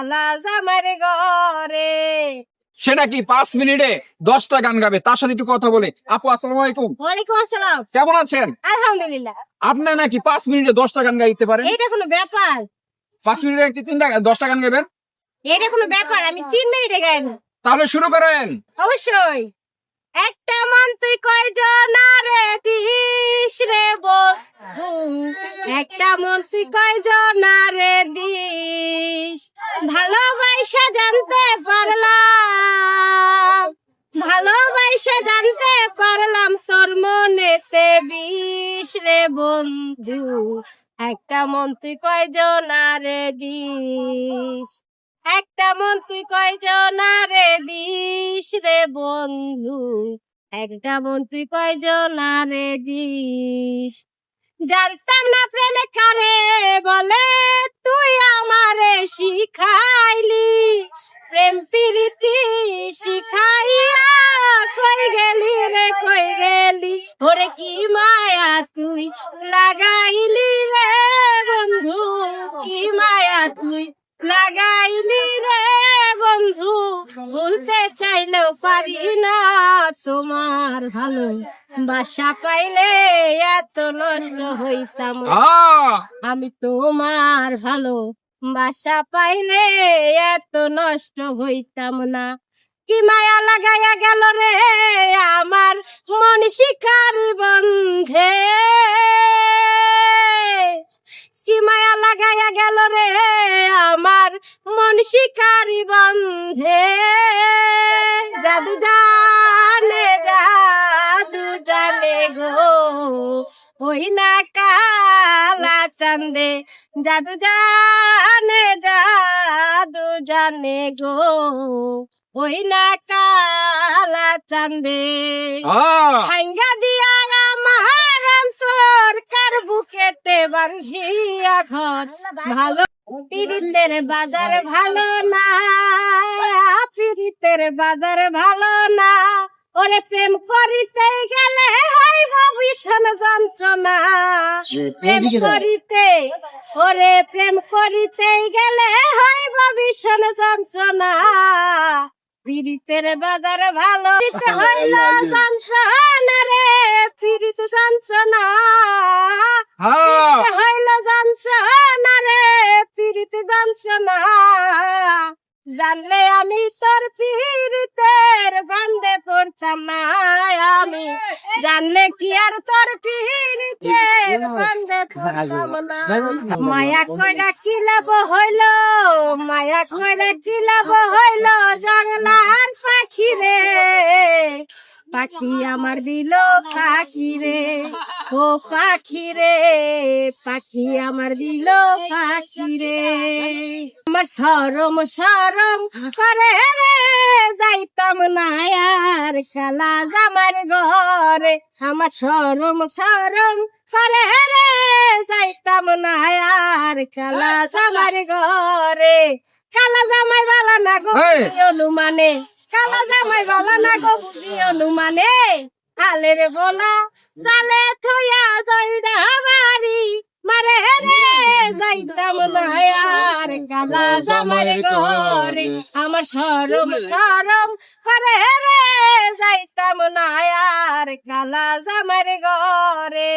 কালা জামার ঘরে। সে নাকি 5 মিনিটে 10টা গান গাবে। তার সাথে একটু কথা বলে। আপু আসসালামু আলাইকুম, ওয়ালাইকুম আসসালাম। কেমন আছেন? আলহামদুলিল্লাহ। আপনি নাকি 5 মিনিটে 10টা গান গাইতে পারেন? এটা কোনো ব্যাপার? 5 মিনিটে কি 10টা গান গাবেন? এটা কোনো ব্যাপার? আমি 3 মিনিটে গাইব। তাহলে শুরু করেন। অবশ্যই। একটা মন তুই কয়জনারে দিস রে বন্ধু, একটা মন তুই কয়জনারে দিস, ভালোবাসা জানতে পারলাম, ভালোবাসা জানতে পারলাম তোর মনেতে বিষ রে বন্ধু, একটা মন তুই কয়জনারে দিস, একটা মন তুই কয়জনারে দিস রে বন্ধু, একটা মন তুই কয়জনারে দিস। জানতাম না প্রেমে কারে বলে, তুই আমারে শিখাইলি, প্রেম প্রীতি শিখাইয়া কই গেলি রে কই গেলি, ওরে কি মায়া তুই লাগাইলি রে বন্ধু, কি মায়া তুই লাগাইলি রে বন্ধু, ভুলতে চাইলেও পারি না তোমার ভালো বাসা পাইলে এত নষ্ট হইতাম না। আমি তোমার ভালো বাসা পাইলে এত নষ্ট হইতাম না। কি মায়া লাগাইয়া গেল রে আমার মন শিকার বন্ধে, কি মায়া লাগাইয়া গেল রে আমার মন শিকারি বন্ধে, জাদু জানে গো ওই না কালা চান্দে, জাদু জানে গো ওই না কালা চান্দে, ভাঙ্গা দিয়া আমার সরকার বুকেতে বাঁধিয়া ঘর, ভালো পীড়িতের বাজার ভালো না, পীড়িতের বাজার ভালো না, ওরে প্রেম করিতে গেলে হইব ভীষণ যন্ত্রণা, প্রেম করিতে ওরে প্রেম করিতে গেলে হইব ভীষণ যন্ত্রণা, পীড়িতের বাজার ভালো হইল যন্ত্রণা রে, পীড়িত যন্ত্রণা হইল যন্ত্রণা রে, পীড়িত যন্ত্রণা, জানলে আমি তোর পীড়িতের বান্ধে পড়তাম না, আমি জানলে কি আর তোর পীড়িতের বান্ধে পড়তাম না। মায়া কইরা কি লাভ হইল, মায়া কইরা কি লাভ হইল, জঙ্গলার পাখি রে, পাখি আমার দিল পাখি রে, ও পাখি রে, পাখি আমার দিল পাখি রে, আমার শরম শরম করে রে যাইতাম না আর কালা জামার ঘরে, আমার শরম শরম করে রে যাইতাম না আর কালা জামার ঘরে, কালা জামাই বালা না গো অনুমানে, কালা জামাই বালা না গো অনুমানে, কালের বলা চালে থইয়া জয়রা বাড়ি মারে রে যাইতাম না আর কালা জামার ঘরে, আমার শরম শরম করে রে যাইতাম না আর কালা জামার ঘরে।